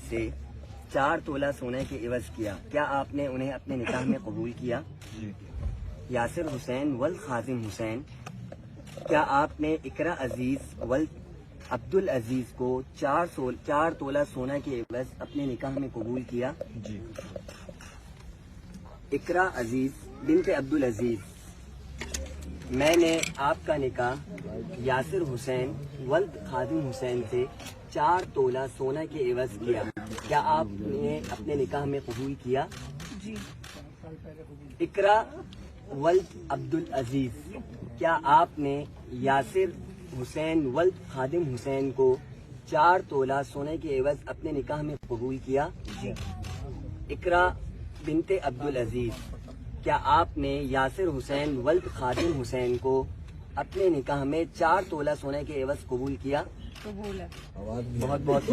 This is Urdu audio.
سے 4 تولہ سونے کے عوض کیا، کیا آپ نے انہیں اپنے نکاح میں قبول کیا؟ جی۔ یاسر حسین ولد خازم حسین، کیا آپ نے اقرا عزیز ولد عبدالعزیز کو 4 تولہ سونا کے عوض اپنے نکاح میں قبول کیا؟ جی۔ اقرا عزیز بنت عبدالعزیز، میں نے آپ کا نکاح یاسر حسین ولد خادم حسین سے 4 تولہ سونا کے عوض کیا، کیا آپ نے اپنے نکاح میں قبول کیا؟ جی۔ اقرا ولد عبدالعزیز، کیا آپ نے یاسر حسین ولد خادم حسین کو 4 تولہ سونے کے عوض اپنے نکاح میں قبول کیا؟ جی۔ اقرا بنت عبدالعزیز، کیا آپ نے یاسر حسین ولد خادم حسین کو اپنے نکاح میں 4 تولہ سونے کے عوض قبول کیا؟ قبول ہے۔ بہت بہت